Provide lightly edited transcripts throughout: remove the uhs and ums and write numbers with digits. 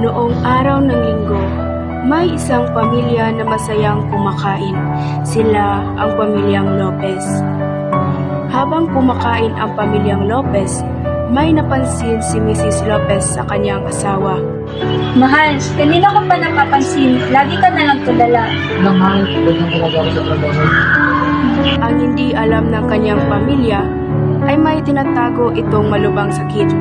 Noong araw ng linggo, may isang pamilya na masayang kumakain. Sila ang pamilyang Lopez. Habang kumakain ang pamilyang Lopez, may napansin si Mrs. Lopez sa kanyang asawa. Mahal, kanina ko pa napapansin. Lagi ka na lang tulala. Mahal, ganyan talaga ako sa trabaho. Ang hindi alam ng kanyang pamilya ay may tinatago itong malubhang sakit.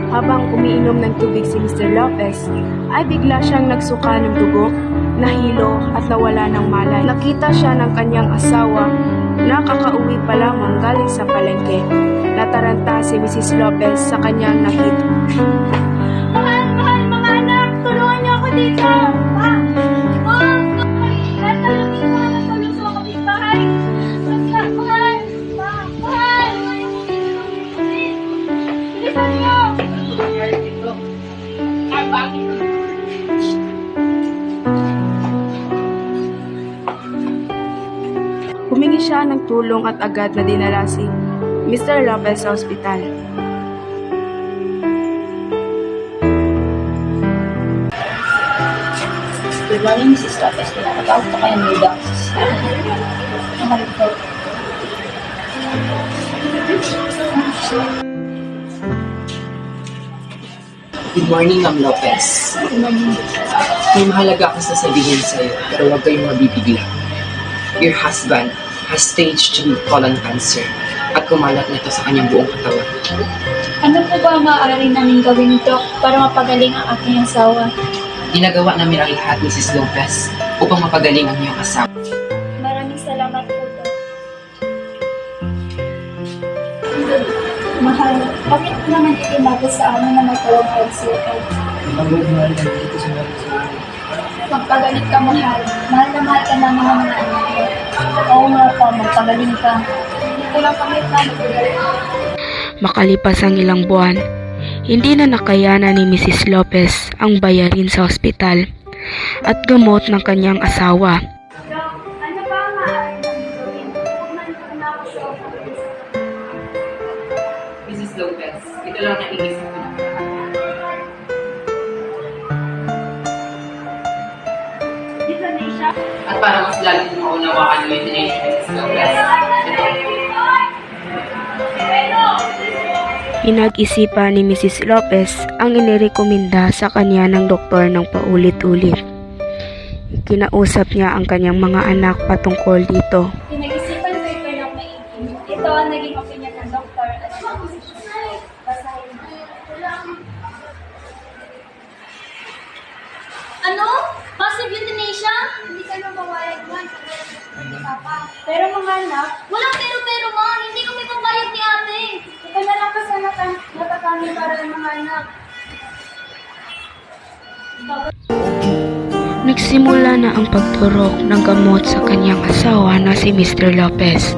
Habang umiinom ng tubig si Mr. Lopez, ay bigla siyang nagsuka ng dugo, nahilo at nawala ng malay. Nakita siya ng kanyang asawa na kakauwi pa lamang galing sa palengke. Nataranta si Mrs. Lopez sa kanyang nakita. Mahal, mga anak! Tulungan niyo ako dito! Lahat tayo dito na tulong sa mga kapitbahay. Mahal! Bilisan niyo! Humingi siya ng tulong at agad na dinala si Mr. Lopez sa ospital. Good morning, Mrs. Lopez. Pinapatawag ko kayo ng doctors. Mahal po. Good morning, Ma'am Lopez. May mahalaga akong sasabihin sa'yo, pero huwag kayong mabibigla. Your husband has stage 3 colon cancer at kumalat nito sa kanyang buong katawan. Ano po ba ang maaari namin gawin, Doc, para mapagaling ang aking asawa? Ginagawa namin ang lahat, Mrs. Lopez, upang mapagaling ang iyong asawa. Maraming salamat po, Doc. Mahal, bakit naman itinago sa amin na may colon cancer ka? Magpagaling ka, mahal. Mahal na mahal ka ng mga anak mo. Oo nga po, magpagaling ka. Hindi ko lang kami magpagaling. Makalipas ang ilang buwan, hindi na nakayanan ni Mrs. Lopez ang bayarin sa ospital at gamot ng kanyang asawa. Doc, ano ba ang maaari namin gawin? Pumunta na ako sa office. Mrs. Lopez, ito lang naiisip ko na. Dito na siya. At para mas lalo maunawaan mo yung dination, Mrs. Lopez, ito. Pinag-isipan ni Mrs. Lopez ang inirekomenda sa kanya ng doktor ng paulit-ulit. Kinausap niya ang kanyang mga anak patungkol dito. Pinag-isipan ko ito ng maigi. Ito ang naging opinion ng doktor at ng physician. Basahin mo. Ano? Passive euthanasia? Hindi ka na mawayag man. Pero mga anak, walang pero ma. Hindi kami pambayad ni ate. Ito na lang kasi natatangin para ng mga anak. Nagsimula na ang pagturok ng gamot sa kanyang asawa na si Mr. Lopez.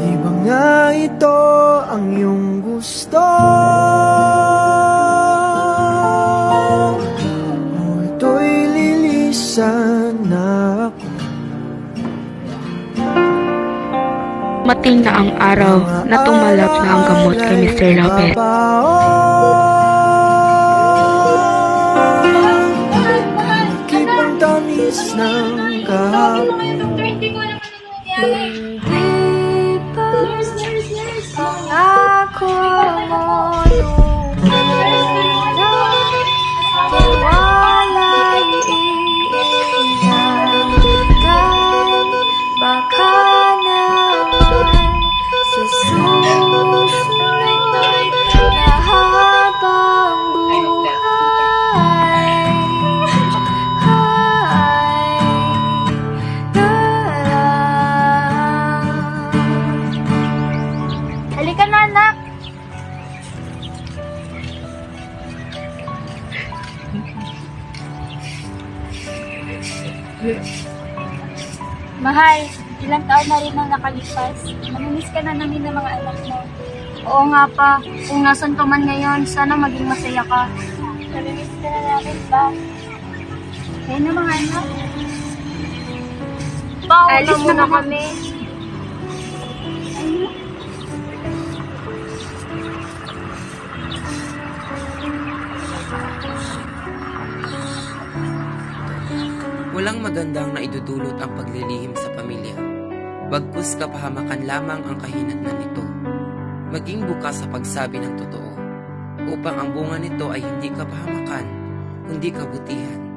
Di ba nga ito ang iyong gusto? O ito'y lilisan na ako. Mating na ang araw na tumalab na ang gamot kay Mr. Lopez. Ikip ang tamis ng kahapon. Hindi ko naman nangyayari. Hindi pa ako mo wala'y iingagan. Baka naman sa susunod na habang buhay Halika na, anak. Mahal, ilang taon na rin ang nakalipas. Namimiss ka na namin ng mga anak mo. Oo nga pa, kung nasan ka man ngayon, sana maging masaya ka. Namimiss ka na namin ba? Kaya na mga anak. Alis na kami. Walang magandang na idudulot ang paglilihim sa pamilya. Bagkus kapahamakan lamang ang kahinatnan nito. Maging bukas sa pagsabi ng totoo, upang ang bunga nito ay hindi kapahamakan, kundi kabutihan.